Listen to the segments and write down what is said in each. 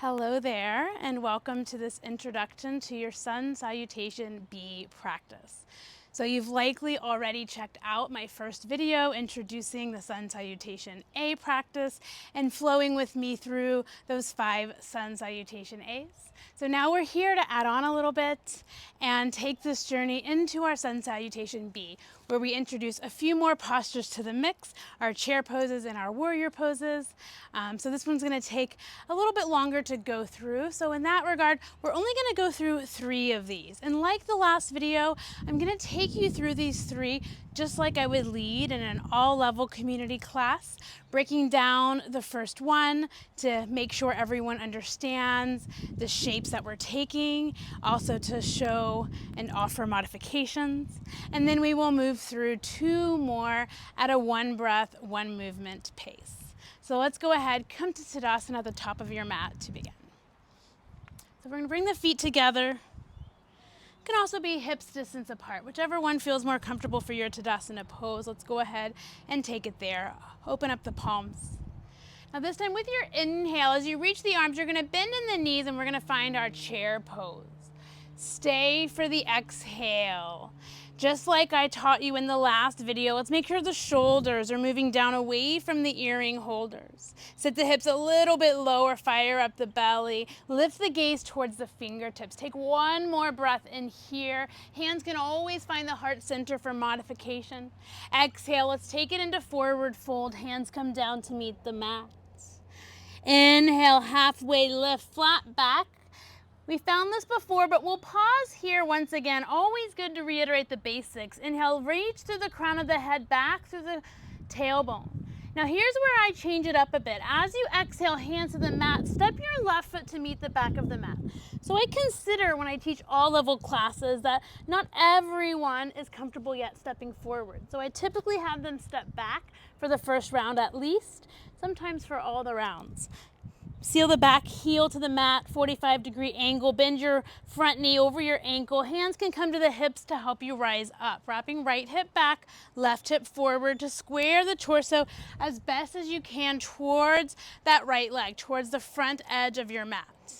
Hello there, and welcome to this introduction to your Sun Salutation B practice. So you've likely already checked out my first video introducing the Sun Salutation A practice and flowing with me through those 5 Sun Salutation A's. So now we're here to add on a little bit and take this journey into our Sun Salutation B, where we introduce a few more postures to the mix, our chair poses and our warrior poses. So this one's going to take a little bit longer to go through. So in that regard, we're only going to go through 3 of these. And like the last video, I'm going to take you through these 3 just like I would lead in an all-level community class, breaking down the first one to make sure everyone understands the shapes that we're taking, also to show and offer modifications. And then we will move through 2 more at a 1 breath, 1 movement pace. So let's go ahead, come to Tadasana at the top of your mat to begin. So we're going to bring the feet together. It can also be hips distance apart, whichever one feels more comfortable for your Tadasana pose. Let's go ahead and take it there. Open up the palms. Now this time with your inhale, as you reach the arms, you're going to bend in the knees and we're going to find our chair pose. Stay for the exhale. Just like I taught you in the last video, let's make sure the shoulders are moving down away from the earring holders. Sit the hips a little bit lower, fire up the belly. Lift the gaze towards the fingertips. Take 1 more breath in here. Hands can always find the heart center for modification. Exhale, let's take it into forward fold. Hands come down to meet the mat. Inhale, halfway lift, flat back. We found this before, but we'll pause here once again. Always good to reiterate the basics. Inhale, reach through the crown of the head, back through the tailbone. Now here's where I change it up a bit. As you exhale, hands to the mat, step your left foot to meet the back of the mat. So I consider when I teach all level classes that not everyone is comfortable yet stepping forward. So I typically have them step back for the first round at least, sometimes for all the rounds. Seal the back heel to the mat, 45-degree angle. Bend your front knee over your ankle. Hands can come to the hips to help you rise up. Wrapping right hip back, left hip forward to square the torso as best as you can towards that right leg, towards the front edge of your mat.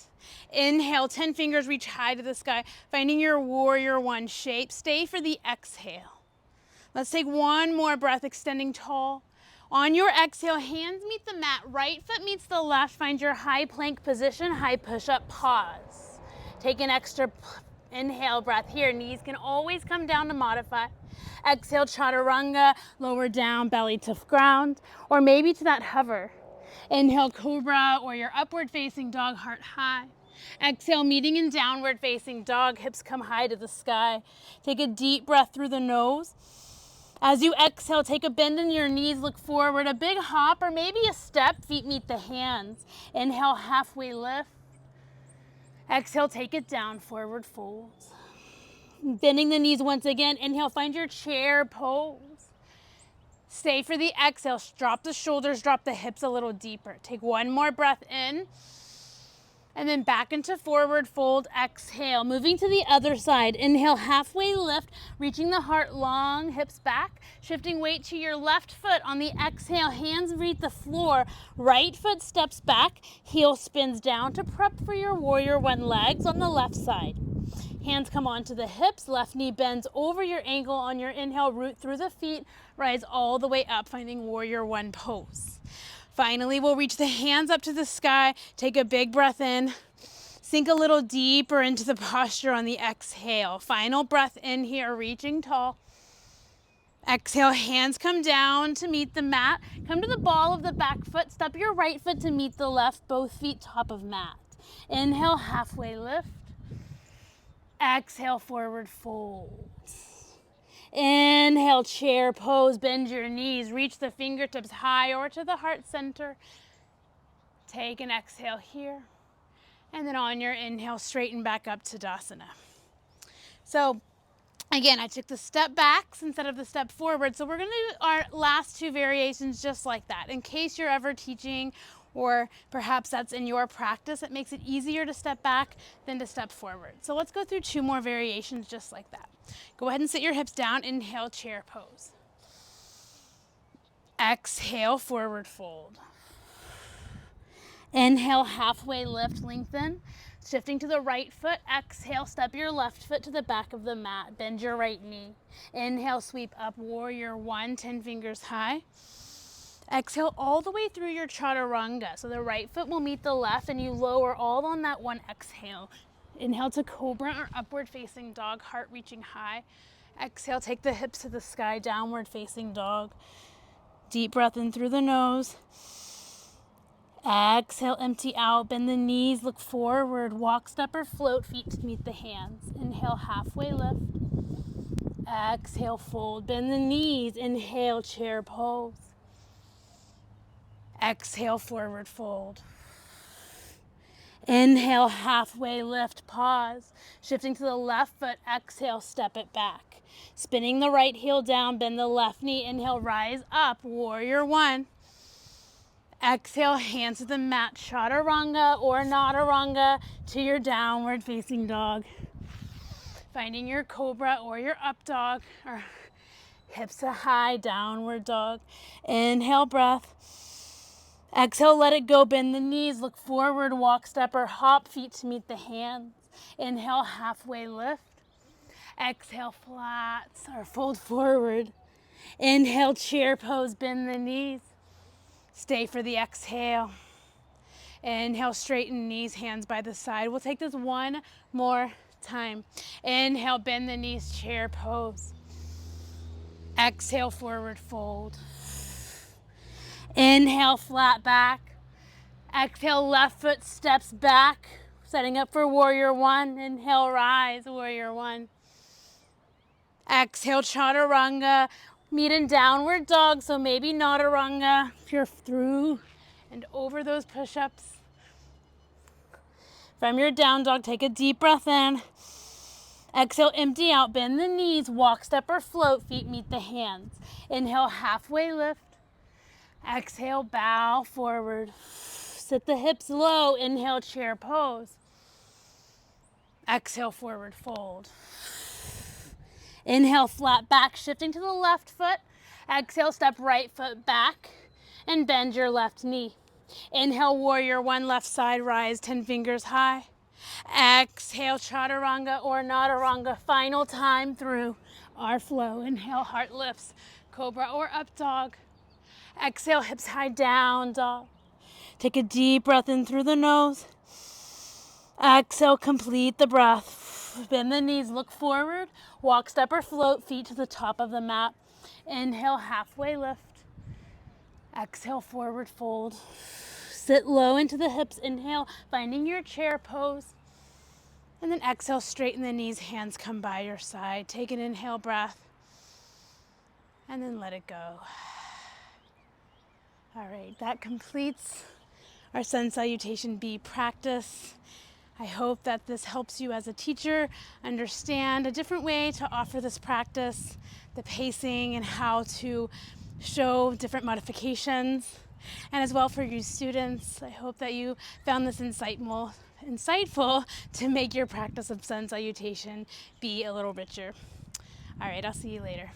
Inhale, 10 fingers reach high to the sky, finding your warrior 1 shape. Stay for the exhale. Let's take 1 more breath, extending tall. On your exhale, hands meet the mat, right foot meets the left. Find your high plank position, high push-up, pause. Take an extra inhale breath here. Knees can always come down to modify. Exhale, chaturanga, lower down, belly to ground, or maybe to that hover. Inhale, cobra, or your upward facing dog, heart high. Exhale, meeting in downward facing dog, hips come high to the sky. Take a deep breath through the nose. As you exhale, take a bend in your knees, look forward, a big hop or maybe a step, feet meet the hands. Inhale, halfway lift. Exhale, take it down, forward fold. Bending the knees once again. Inhale, find your chair pose. Stay for the exhale, drop the shoulders, drop the hips a little deeper. Take 1 more breath in. And then back into forward fold, exhale. Moving to the other side, inhale, halfway lift, reaching the heart long, hips back, shifting weight to your left foot. On the exhale, hands meet the floor, right foot steps back, heel spins down to prep for your warrior 1 legs on the left side. Hands come onto the hips, left knee bends over your ankle. On your inhale, root through the feet, rise all the way up, finding warrior 1 pose. Finally, we'll reach the hands up to the sky, take a big breath in, sink a little deeper into the posture on the exhale. Final breath in here, reaching tall. Exhale, hands come down to meet the mat. Come to the ball of the back foot, step your right foot to meet the left, both feet top of mat. Inhale, halfway lift. Exhale, forward fold. Inhale, chair pose, bend your knees, reach the fingertips high or to the heart center. Take an exhale here. And then on your inhale, straighten back up to Tadasana. So again, I took the step backs instead of the step forward. So we're gonna do our last 2 variations just like that. In case you're ever teaching, or perhaps that's in your practice, it makes it easier to step back than to step forward. So let's go through 2 more variations just like that. Go ahead and sit your hips down, inhale, chair pose. Exhale, forward fold. Inhale, halfway lift, lengthen. Shifting to the right foot, exhale, step your left foot to the back of the mat. Bend your right knee. Inhale, sweep up, warrior one, 10 fingers high. Exhale all the way through your chaturanga. So the right foot will meet the left and you lower all on that one exhale. Inhale to cobra or upward facing dog, heart reaching high. Exhale, take the hips to the sky, downward facing dog. Deep breath in through the nose. Exhale, empty out, bend the knees, look forward, walk, step, or float, feet to meet the hands. Inhale, halfway lift. Exhale, fold, bend the knees. Inhale, chair pose. Exhale, forward fold. Inhale, halfway lift, pause. Shifting to the left foot, exhale, step it back. Spinning the right heel down, bend the left knee. Inhale, rise up, warrior one. Exhale, hands to the mat, chaturanga or nataranga to your downward facing dog. Finding your cobra or your up dog, or hips to high, downward dog. Inhale, breath. Exhale, let it go, bend the knees, look forward, walk, step, or hop, feet to meet the hands. Inhale, halfway lift. Exhale, flats or fold forward. Inhale, chair pose, bend the knees. Stay for the exhale. Inhale, straighten knees, hands by the side. We'll take this one more time. Inhale, bend the knees, chair pose. Exhale, forward fold. Inhale, flat back. Exhale, left foot steps back, setting up for warrior one. Inhale, rise, warrior one. Exhale, chaturanga. Meet in downward dog, so maybe nataranga if you're through and over those push-ups. From your down dog, take a deep breath in. Exhale, empty out, bend the knees, walk, step, or float, feet meet the hands. Inhale, halfway lift. Exhale, bow forward. Sit the hips low. Inhale, chair pose. Exhale, forward fold. Inhale, flat back, shifting to the left foot. Exhale, step right foot back and bend your left knee. Inhale, warrior one, left side rise, 10 fingers high. Exhale, chaturanga or nataranga. Final time through our flow. Inhale, heart lifts, cobra or up dog. Exhale, hips high, down dog. Take a deep breath in through the nose. Exhale, complete the breath. Bend the knees, look forward. Walk, step, or float, feet to the top of the mat. Inhale, halfway lift. Exhale, forward fold. Sit low into the hips. Inhale, finding your chair pose. And then exhale, straighten the knees, hands come by your side. Take an inhale breath. And then let it go. All right, that completes our Sun Salutation B practice. I hope that this helps you as a teacher understand a different way to offer this practice, the pacing and how to show different modifications. And as well for you students, I hope that you found this insightful to make your practice of Sun Salutation be a little richer. All right, I'll see you later.